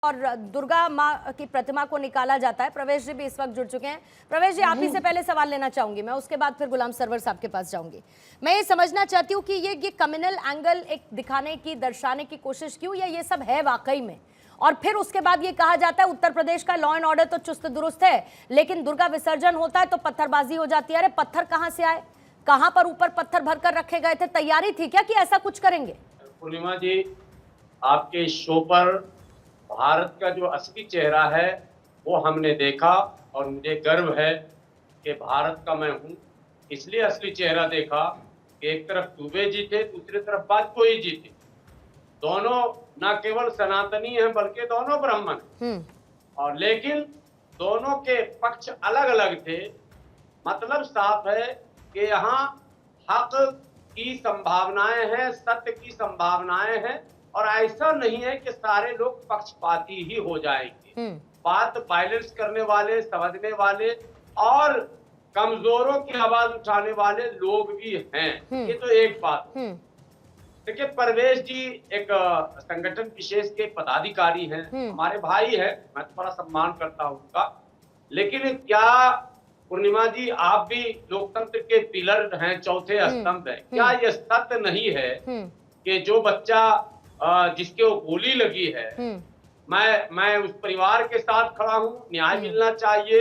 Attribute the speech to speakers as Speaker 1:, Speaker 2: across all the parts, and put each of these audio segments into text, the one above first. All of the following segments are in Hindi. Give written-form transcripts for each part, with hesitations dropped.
Speaker 1: और दुर्गा माँ की प्रतिमा को निकाला जाता है। प्रवेश जी भी इस वक्त जुड़ चुके हैं। प्रवेश जी, आप ही से पहले सवाल लेना चाहूंगी मैं, उसके बाद फिर गुलाम सरवर साहब के पास जाऊंगी। मैं ये समझना चाहती हूँ कि ये कम्युनल एंगल एक दिखाने की, दर्शाने की कोशिश क्यों, या ये सब है वाकई में? और फिर उसके बाद ये कहा जाता है उत्तर प्रदेश का लॉ एंड ऑर्डर तो चुस्त दुरुस्त है, लेकिन दुर्गा विसर्जन होता है तो पत्थरबाजी हो जाती है। अरे पत्थर कहाँ से आए, कहाँ पर ऊपर पत्थर भरकर रखे गए थे? तैयारी थी क्या कि ऐसा कुछ करेंगे?
Speaker 2: पूर्णिमा जी, आपके शो पर भारत का जो असली चेहरा है वो हमने देखा और मुझे गर्व है कि भारत का मैं हूँ। इसलिए असली चेहरा देखा कि एक तरफ दुबे जी थे, दूसरी तरफ वाजपेयी जी थे। दोनों न केवल सनातनी हैं बल्कि दोनों ब्राह्मण हैं, और लेकिन दोनों के पक्ष अलग अलग थे। मतलब साफ है कि यहाँ हक की संभावनाएं हैं, सत्य की संभावनाएं हैं, और ऐसा नहीं है कि सारे लोग पक्षपाती ही हो जाएंगे। बात वायलेंस करने वाले, समझने वाले और कमजोरों की आवाज उठाने वाले लोग भी हैं। ये तो एक बात। देखिए, परवेश जी एक संगठन विशेष के पदाधिकारी हैं, हमारे भाई हैं, मैं तो बड़ा सम्मान करता हूँ उनका। लेकिन क्या पूर्णिमा जी, आप भी लोकतंत्र के पिलर हैं, चौथे स्तंभ हैं, क्या ये सत्य नहीं है कि जो बच्चा जिसके वो गोली लगी है, मैं उस परिवार के साथ खड़ा हूँ, न्याय मिलना चाहिए,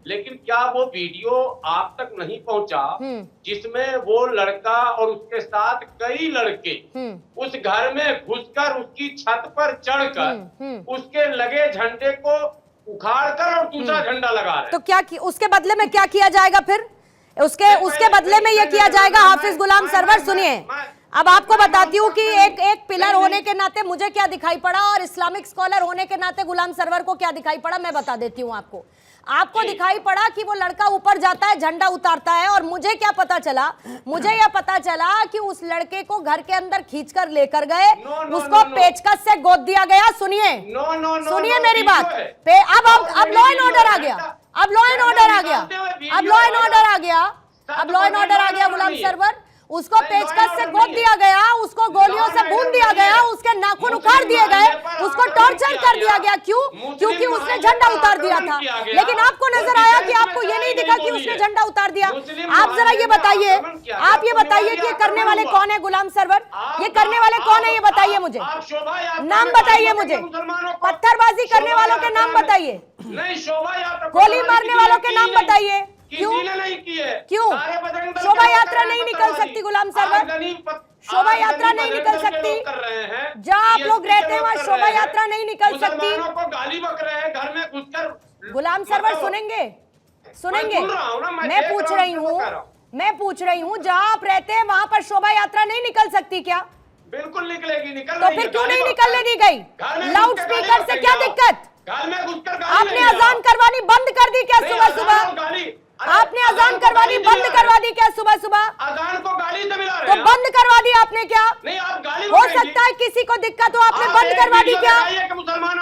Speaker 2: लेकिन क्या वो वीडियो आप तक नहीं पहुंचा जिसमें वो लड़का और उसके साथ कई लड़के उस घर में घुसकर उसकी छत पर चढ़कर उसके लगे झंडे को उखाड़कर और दूसरा झंडा लगा रहे?
Speaker 1: तो क्या उसके बदले में क्या किया जाएगा फिर? उसके बदले में ये किया जाएगा। हाफिज गुलाम सरवर, सुनिए, अब आपको बताती हूँ कि एक पिलर होने के नाते मुझे क्या दिखाई पड़ा और इस्लामिक स्कॉलर होने के नाते गुलाम सरवर को क्या दिखाई पड़ा, मैं बता देती हूँ आपको दिखाई पड़ा कि वो लड़का ऊपर जाता है, झंडा उतारता है, और मुझे क्या पता चला, मुझे यह पता चला कि उस लड़के को घर के अंदर खींचकर लेकर गए, उसको पेचकस से गोद दिया गया। सुनिए सुनिए मेरी बात, अब लॉ एंड ऑर्डर आ गया, अब लॉ एंड ऑर्डर आ गया, अब लॉ एंड ऑर्डर आ गया, अब लॉ एंड ऑर्डर आ गया। गुलाम सरवर, उसको पेचकस से गोद दिया गया, उसको गोलियों से भून दिया गया, उसके नाखून उखाड़ दिए गए, उसको टॉर्चर कर दिया गया। क्यों? क्योंकि उसने झंडा उतार दिया था। लेकिन आपको नजर आया कि आपको ये नहीं दिखा कि उसने झंडा उतार दिया। आप जरा ये बताइए, आप ये बताइए कि ये करने वाले कौन है? गुलाम सरवर, ये करने वाले कौन है? ये बताइए मुझे, नाम बताइए मुझे, पत्थरबाजी करने वालों के नाम बताइए, गोली मारने वालों के नाम बताइए। क्यों शोभा यात्रा नहीं निकल सकती? गुलाम सरवर, शोभा यात्रा नहीं निकल सकती? जहाँ आप लोग रहते हैं वहाँ शोभा यात्रा नहीं निकल सकती? गुलाम सरवर, सुनेंगे, मैं पूछ रही हूँ जहाँ आप रहते हैं वहाँ पर शोभा यात्रा नहीं निकल सकती क्या?
Speaker 2: बिल्कुल निकलेगी।
Speaker 1: तो फिर क्यों नहीं निकलने दी गई? लाउड स्पीकर से क्या दिक्कत? आपने अजान करवानी बंद कर दी क्या सुबह? आपने अजान करवानी बंद करवा दी क्या सुबह?
Speaker 2: अजान को गाली से मिला रहे हैं?
Speaker 1: तो बंद करवा दी आपने क्या?
Speaker 2: नहीं, आप गाली
Speaker 1: हो सकता है किसी को दिक्कत हो, आपने बंद करवा दी क्या?
Speaker 2: मुसलमान